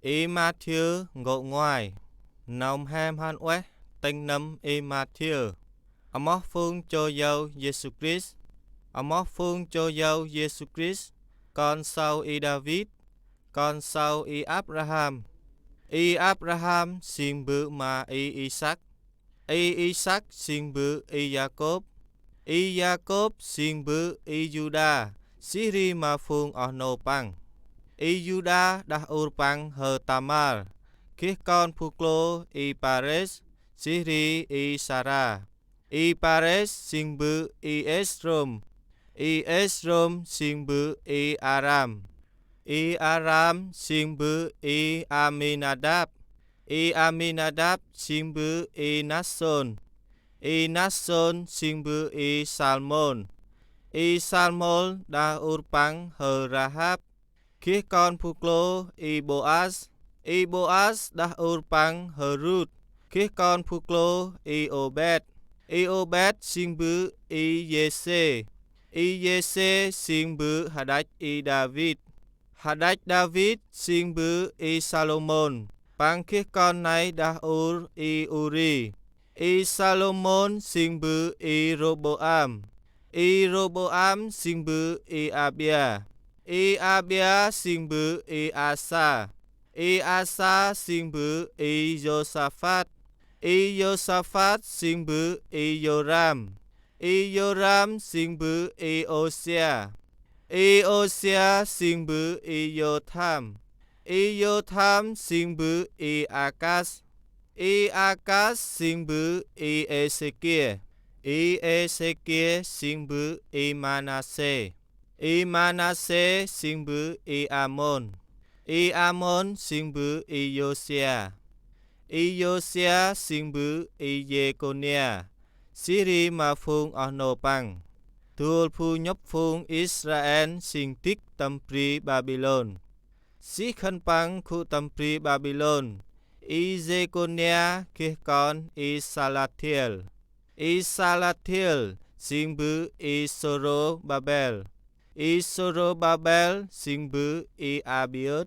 Y Matthew ngộ ngoài nông ham han uế tinh nấm Y Matthew amok phương cho dâu Jesus Christ amok phương cho dâu Jesus Christ con sau Y David con sau Y Abraham Y Abraham xin bự mà Y Isaac Y Isaac xin bự Y Jacob Y Jacob xin bự Y Judah Siri mà phương ở nô băng Y Judah đã ur băng hờ Tamar khi con Phuklo Y Pares Siri Y Sarah Y Pares xin bự Y Esrom Y Esrom xin bự Y Aram Y Aram xin bự Y Aminadab Y Aminadab xin bự Y Nasson Y Nasson xin bự Y Salmon Y Salmon đã ur băng hờ Rahab khi con Phuklo Y Boaz Y Boaz đã ur băng hờ Ruth khi con Phuklo Y Obed Y Obed xin bự Y Jesse Y Jesse xin bự Hadad Y David Hadad David xin bự Y Salomon băng khi con này đã ur Y Uri Y Salomon xin bự Y Roboam Y Roboam xin bự Y Abia Y Abia xin bự Y Asa Y Asa xin bự Y Josaphat Y Josaphat xin bự Y Joram Y Joram xin bự Y Osia Y Osia xin bự Y Jotham Y Jotham xin bự Y Akas Y Akas xin bự Y Ezekiel Y Ezekiel xin bự Y Manasseh Y Manasseh xin bự Y Amon Y Amon xin bự Y Josiah Y Josiah xin bự Y Jeconia Siri mà phương ở nô băng Thul phu nhấp phương Israel xin tích tâm pri Babylon Sĩ khăn băng khu tâm pri Babylon Y Jeconia khi con Y Salathiel Y Salathiel xin bự Y Zorobabel Y Zorobabel xin bự Y Abiud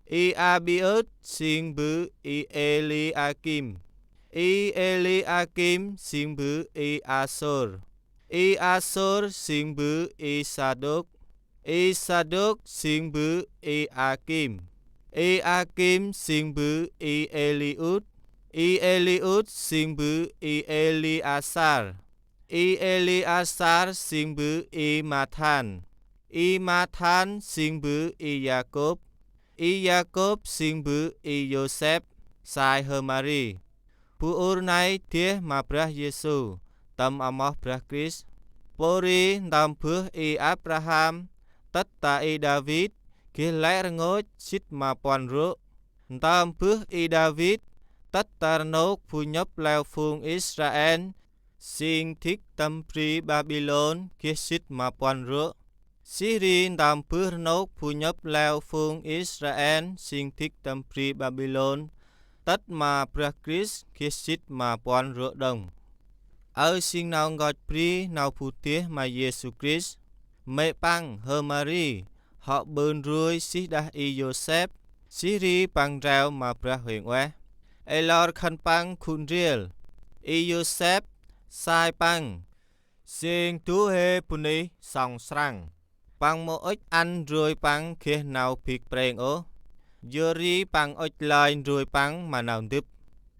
Y Abiud xin bự Y Eliakim Y Eliakim xin bự Y Asor Y Asor xin bự Y Sadok Y Sadok xin bự Y Akim Y Akim xin bự Y Eliud Y Eliud xin bự Y Eliasar Y Eliasar xin bự Y Mathan Y Mathan xin bự Y Jacob Y Jacob xin bự Y Joseph sai hơ Mary Pu ur này thiê mà Prah Giêsu tâm amok Prah Christ Pori tam phước Y Abraham tất ta Y David khi lẽ ngốt xít mà toàn rũ tam phước Y David tất ta nốt phu nhấp leo phương Israel xin thích tâm pri Babylon khi xít mà toàn rũ Siri tam phước nốt phu nhấp leo phương Israel xin thích tâm pri Babylon tất mà Prah Christ khi xít mà toàn rũ đồng ở xin nào ngọt pri nào phù tía mà Jesus Christ mẹ băng hơ Mary họ bơn ruồi xí đa Y Joseph Siri băng rào mà Prah huyền oe Elor khăn băng khun riel Y Joseph sai băng xin tú hê puni song srang băng mô ích ăn ruồi băng khi nào phịch preng ô Yuri băng ích lại ruồi băng mà nào đứt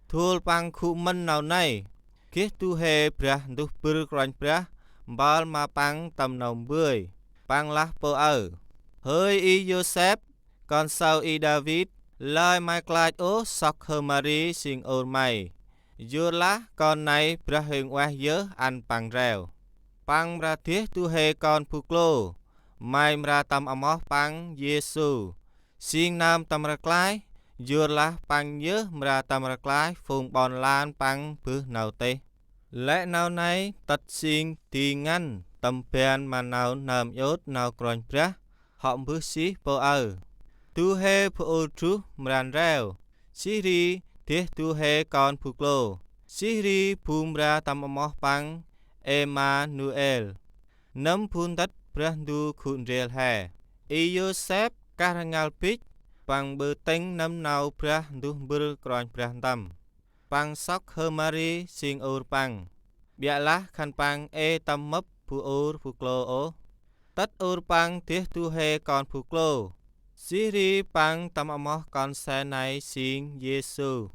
thua băng khu mân nào này khi tu hê Prah tu bư ranh Prah bal mà băng tầm nồng bươi băng lắc bơ ở hơi Y Joseph con sau Y David lời mai clyde ô sọc hơ Mary xin ôn mày dưa lá con này Prah hình oa dớ ăn bằng rèo băng ra thiết tu hê con Phuklo mai ra tâm amok băng Giêsu xin nam tâm ra clyde dưa lá băng dớ ra tâm ra clyde phùng bòn lan băng phước nào tê lẽ nào này tật xin thì ngăn tâm bèn mà nào nằm yốt nào còn Prah họ bước xí bơ ở tu hê phô trú mran rèo Siri thiết tu hê con Phuklo Siri phum ra tâm amok băng Emmanuel nấm phun tất Prah du khun rel hè Y Joseph karangal pich bằng bư tinh nâm nào prah du bư cron prah tâm bằng sóc hơ mari xin ur bằng bịa lá khăn bằng e tâm mấp phu ur phu klo ô tất ur bằng tiết tu hê con phu klo Siri bằng tâm amo con xe này xin Giêsu